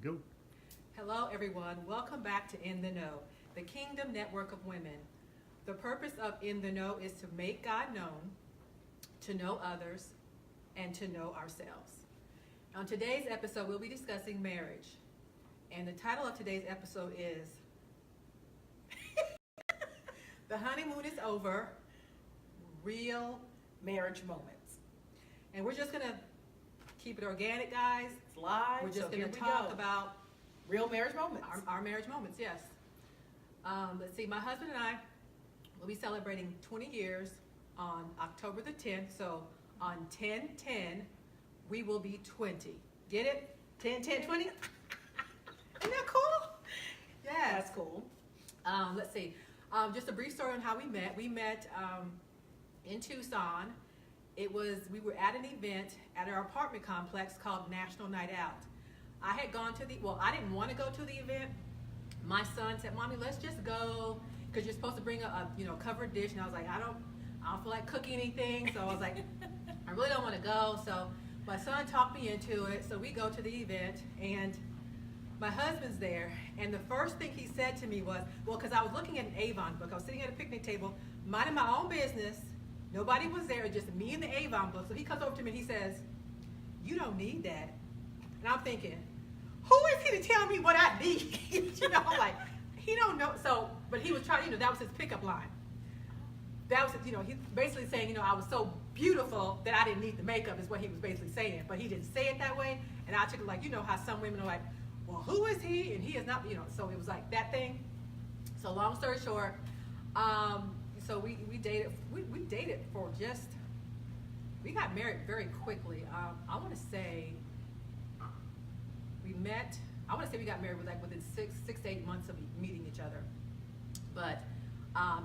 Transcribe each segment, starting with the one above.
Go. Hello, everyone. Welcome back to In the Know, the Kingdom Network of Women. The purpose of In the Know is to make God known, to know others, and to know ourselves. On today's episode, we'll be discussing marriage. And the title of today's episode is The Honeymoon is Over, Real Marriage Moments. And we're just going to keep it organic, guys. It's live. We're just so going here to we talk go. about Real marriage moments. our marriage moments, yes. Let's see, my husband and I will be celebrating 20 years on October the 10th. So on 10/10, we will be 20. Get it? 10/10/20? Isn't that cool? Yes. That's cool. Let's see. Just a brief story on how we met. We met in Tucson. We were at an event at our apartment complex called National Night Out. I had gone to I didn't want to go to the event. My son said, "Mommy, let's just go," because you're supposed to bring a covered dish. And I was like, I don't feel like cooking anything. So I was like, I really don't want to go. So my son talked me into it. So we go to the event, and my husband's there. And the first thing he said to me was, because I was looking at an Avon book. I was sitting at a picnic table, minding my own business. Nobody was there, just me and the Avon book. So he comes over to me and he says, "You don't need that." And I'm thinking, who is he to tell me what I need? Like, he don't know. So, but he was trying, that was his pickup line. That was, he's basically saying, I was so beautiful that I didn't need the makeup is what he was basically saying. But he didn't say it that way. And I took it like, how some women are like, well, who is he? And he is not, so it was like that thing. So long story short, so we dated, we dated for we got married very quickly. I want to say we got married within 6 to 8 months of meeting each other. But I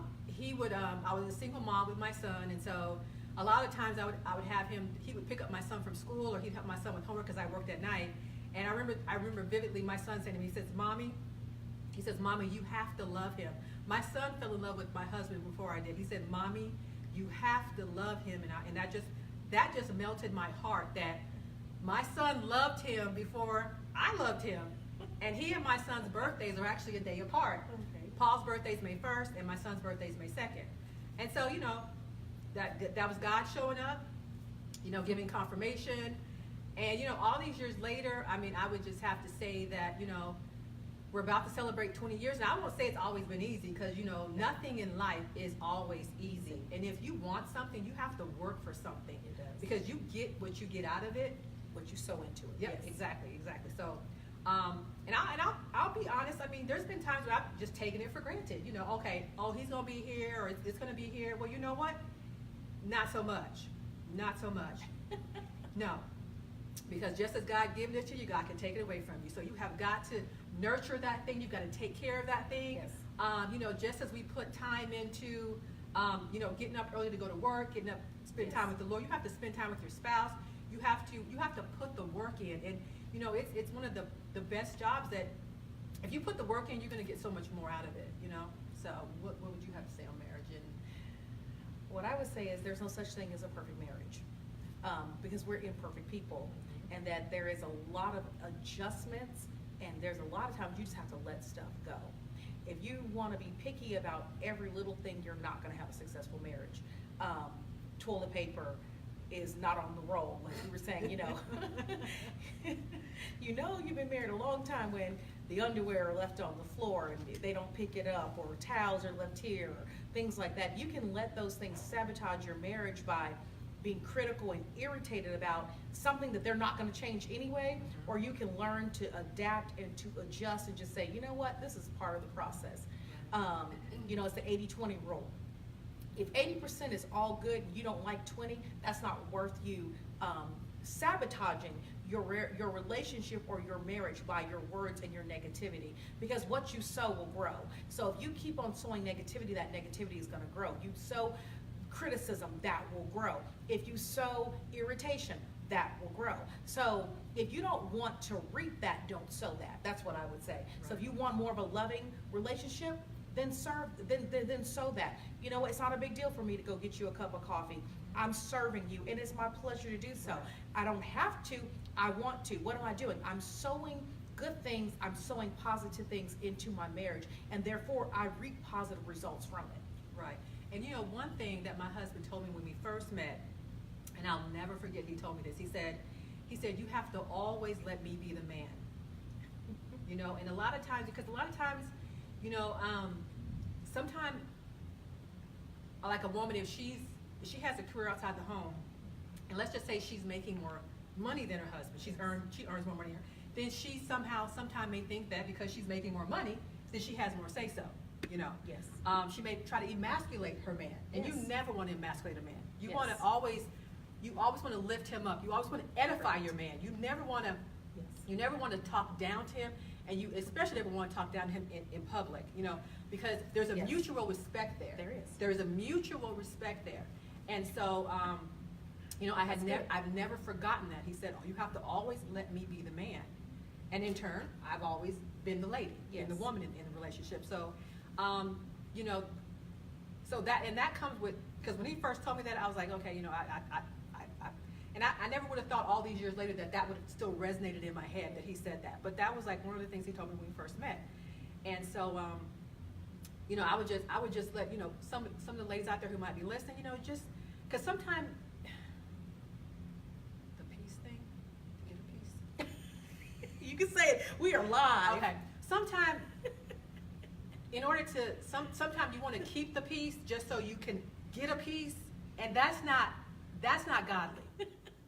was a single mom with my son, and so a lot of times I would have him, he would pick up my son from school, or he'd help my son with homework because I worked at night. And I remember vividly my son saying to me, he says, "Mommy, you have to love him." My son fell in love with my husband before I did. He said, "Mommy, you have to love him." And that just melted my heart that my son loved him before I loved him. And he and my son's birthdays are actually a day apart. Okay. Paul's birthday is May 1st, and my son's birthday is May 2nd. And so, that was God showing up, giving confirmation. And, all these years later, I would just have to say that, we're about to celebrate 20 years. And I won't say it's always been easy because, nothing in life is always easy. And if you want something, you have to work for something. It does. Because you get what you get out of it. What you sow into it. Yep, Yes. exactly. So, I'll be honest. There's been times where I've just taken it for granted. Okay, he's gonna be here, or it's gonna be here. Well, you know what? Not so much. No, because just as God given it to you, God can take it away from you. So you have got to nurture that thing. You've got to take care of that thing. Yes. Just as we put time into, getting up early to go to work, getting up, spend Yes. time with the Lord. You have to spend time with your spouse. You have to put the work in, and it's one of the best jobs that if you put the work in, you're going to get so much more out of it. So what would you have to say on marriage? And What I would say is there's no such thing as a perfect marriage, because we're imperfect people, and that there is a lot of adjustments, and there's a lot of times you just have to let stuff go. If you want to be picky about every little thing, you're not going to have a successful marriage. Toilet paper is not on the roll, like you were saying, you've been married a long time when the underwear are left on the floor and they don't pick it up, or towels are left here, or things like that. You can let those things sabotage your marriage by being critical and irritated about something that they're not going to change anyway, or you can learn to adapt and to adjust and just say, you know what, this is part of the process. It's the 80-20 rule. If 80% is all good and you don't like 20, that's not worth you sabotaging your relationship or your marriage by your words and your negativity, because what you sow will grow. So if you keep on sowing negativity, that negativity is going to grow. You sow criticism, that will grow. If you sow irritation, that will grow. So if you don't want to reap that, don't sow that. That's what I would say. Right. So if you want more of a loving relationship, then sow that. It's not a big deal for me to go get you a cup of coffee. I'm serving you, and it's my pleasure to do so. I don't have to, I want to. What am I doing? I'm sowing good things, I'm sowing positive things into my marriage, and therefore I reap positive results from it. Right. And you know, one thing that my husband told me when we first met, and I'll never forget, he told me this. He said, you have to always let me be the man. You know, and a lot of times, you know, sometimes, like a woman, if she has a career outside the home, and let's just say she's making more money than her husband, she earns more money, then she sometime may think that because she's making more money, then she has more say so. You know, Yes. She may try to emasculate her man, and Yes. you never want to emasculate a man. You Yes. want to always want to lift him up. You always want to edify Correct. your man. You never want to Yes. you never want to talk down to him, and you especially never want to talk down to him in public. You know, because there's a Yes. mutual respect there. There is. There is a mutual respect there, and so you know, That's good. I've never forgotten that. He said, "Oh, you have to always let me be the man," and in turn, I've always been the lady, Yes. and the woman in the relationship. So, you know, so that comes with, because when he first told me that, I was like, okay, you know, I never would have thought all these years later that would have still resonated in my head that he said that. But that was like one of the things he told me when we first met. And so, you know, I would just let, you know, some of the ladies out there who might be listening, you know, just, because sometimes, the peace thing, to get a peace. You can say it. We are live. Okay. Sometimes, in order to, sometimes you want to keep the peace just so you can get a peace, and that's not godly.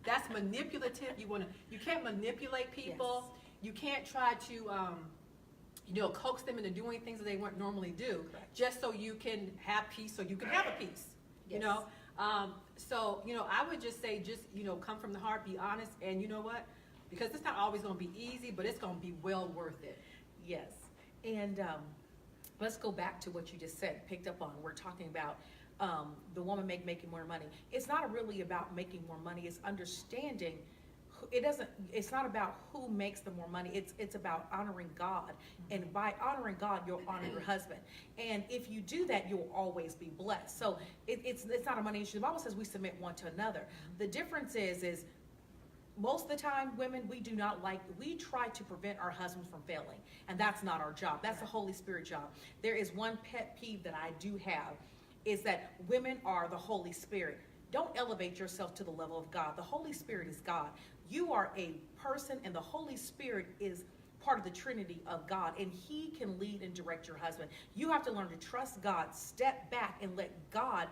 That's manipulative. You can't manipulate people. Yes. You can't try to, you know, coax them into doing things that they wouldn't normally do, Correct. just so you can have peace, so you can have a peace. You Yes. know, so you know, I would just say, just, you know, come from the heart, be honest, and you know what? Because it's not always going to be easy, but it's going to be well worth it. Yes. And let's go back to what you just said, picked up on. We're talking about the woman making more money. It's not really about making more money. It's understanding. It's not about who makes the more money. It's about honoring God. And by honoring God, you'll honor your husband. And if you do that, you'll always be blessed. So it's not a money issue. The Bible says we submit one to another. The difference is most of the time, women, we try to prevent our husbands from failing. And that's not our job. That's the Holy Spirit job. There is one pet peeve that I do have, is that women are the Holy Spirit. Don't elevate yourself to the level of God. The Holy Spirit is God. You are a person, and the Holy Spirit is part of the Trinity of God, and He can lead and direct your husband. You have to learn to trust God, step back, and let God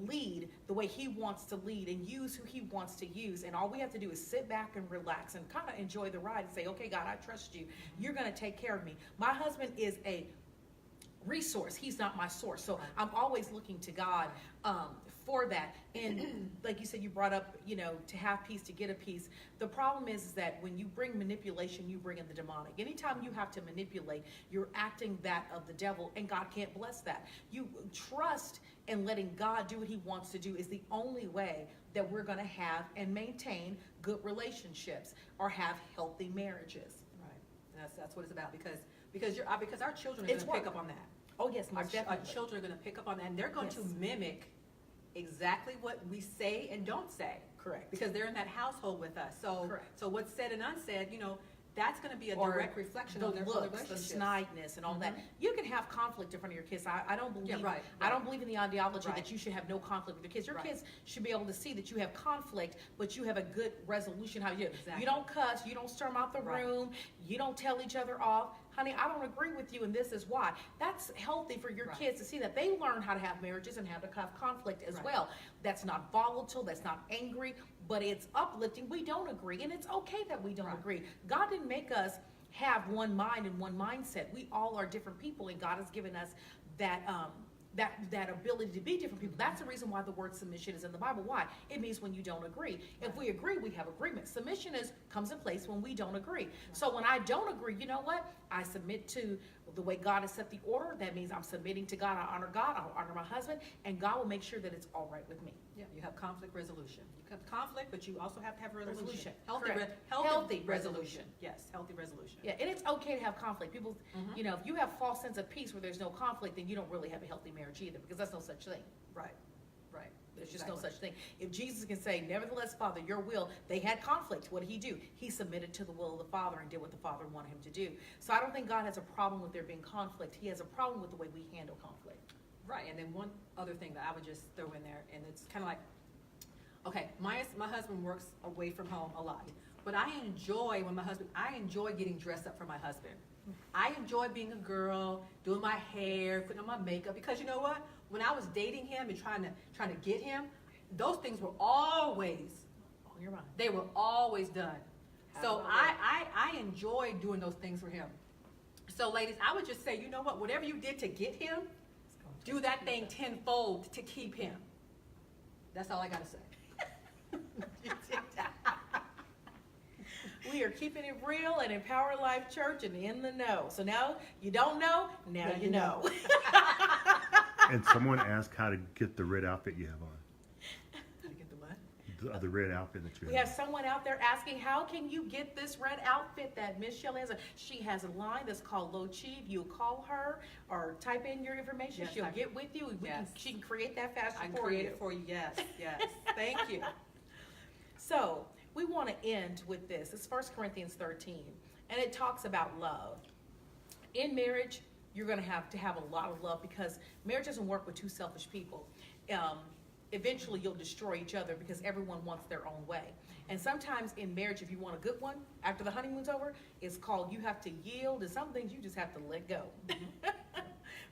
lead the way He wants to lead and use who He wants to use. And all we have to do is sit back and relax and kind of enjoy the ride and say, okay, God, I trust you. You're going to take care of me. My husband is a resource. He's not my source. So I'm always looking to God for that. And like you said, you brought up, you know, to have peace, to get a peace. The problem is that when you bring manipulation, you bring in the demonic. Anytime you have to manipulate, you're acting that of the devil, and God can't bless that. You trust and letting God do what He wants to do is the only way that we're going to have and maintain good relationships or have healthy marriages. Right. And that's what it's about, because our children are going It's to pick work. up on that. Oh yes, Our most definitely. children are going to pick up on that, and they're going Yes. to mimic exactly what we say and don't say. Correct. Because they're in that household with us. So, Correct. so what's said and unsaid, you know, that's going to be a Or direct reflection the on their looks, the relationships. snideness, and all that. Mhm. You can have conflict in front of your kids. I don't believe. Yeah, right, I don't right. believe in the ideology Right. that you should have no conflict with your kids. Your Right. kids should be able to see that you have conflict, but you have a good resolution. How you do? Exactly. You don't cuss. You don't storm out the Right. room. You don't tell each other off. Honey, I don't agree with you, and this is why. That's healthy for your Right. kids to see that they learn how to have marriages and how to have conflict as Right. well. That's not volatile. That's not angry, but it's uplifting. We don't agree, and it's okay that we don't Right. agree. God didn't make us have one mind and one mindset. We all are different people, and God has given us that that ability to be different people. That's the reason why the word submission is in the Bible. Why? It means when you don't agree. If we agree, we have agreement. Submission comes in place when we don't agree. So when I don't agree, you know what? I submit to the way God has set the order. That means I'm submitting to God. I honor God. I honor my husband, and God will make sure that it's all right with me. Yeah, you have conflict resolution. You have conflict, but you also have to have resolution. Resolution. Healthy, Correct. healthy, Healthy resolution. resolution. Yes, healthy resolution. Yeah, and it's okay to have conflict. People, Mhm. you know, if you have false sense of peace where there's no conflict, then you don't really have a healthy marriage either, because that's no such thing. Right, right. There's just no Exactly. such thing. If Jesus can say, nevertheless, Father, your will, they had conflict. What did he do? He submitted to the will of the Father and did what the Father wanted him to do. So I don't think God has a problem with there being conflict. He has a problem with the way we handle conflict. Right, and then one other thing that I would just throw in there, and it's kind of like, okay, my husband works away from home a lot, but I enjoy getting dressed up for my husband. I enjoy being a girl, doing my hair, putting on my makeup, because you know what? When I was dating him and trying to get him, those things were always, On your mind. they were always done. How So about I enjoy doing those things for him. So ladies, I would just say, you know what? Whatever you did to get him, do that thing tenfold to keep him. That's all I gotta say. We are keeping it real at Empower Life Church and in the know. So now you don't know, now you know. And someone asked how to get the red outfit you have on. How to get the what? The red outfit that you We have. have someone out there asking, how can you get this red outfit that Miss Shelley has? She has a line that's called Low Chief. You call her or type in your information. Yes, She'll I- get with you. Yes. She can create that fashion I can for create you. it for you. Yes, yes. Thank you. So we want to end with this. It's 1 Corinthians 13, and it talks about love. In marriage, you're going to have a lot of love, because marriage doesn't work with two selfish people. Eventually, you'll destroy each other because everyone wants their own way. And sometimes in marriage, if you want a good one, after the honeymoon's over, it's called you have to yield, and some things you just have to let go.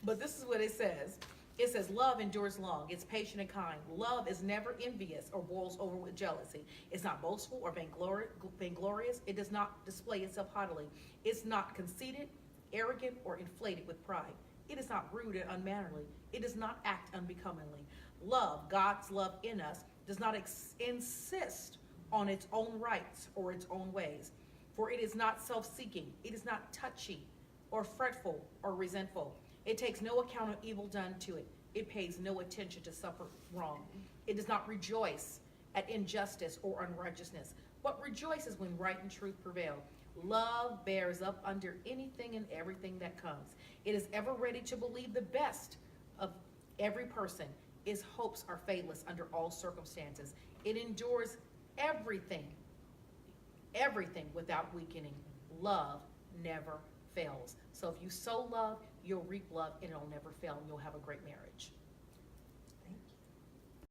But this is what it says. It says, love endures long. It's patient and kind. Love is never envious or boils over with jealousy. It's not boastful or vainglorious. It does not display itself haughtily. It's not conceited, arrogant, or inflated with pride. It is not rude and unmannerly. It does not act unbecomingly. Love, God's love in us, does not insist on its own rights or its own ways. For it is not self-seeking. It is not touchy or fretful or resentful. It takes no account of evil done to it. It pays no attention to suffer wrong. It does not rejoice at injustice or unrighteousness, but rejoices when right and truth prevail. Love bears up under anything and everything that comes. It is ever ready to believe the best of every person. Its hopes are faithless under all circumstances. It endures everything without weakening. Love never fails. So if you sow love, you'll reap love, and it'll never fail, and you'll have a great marriage.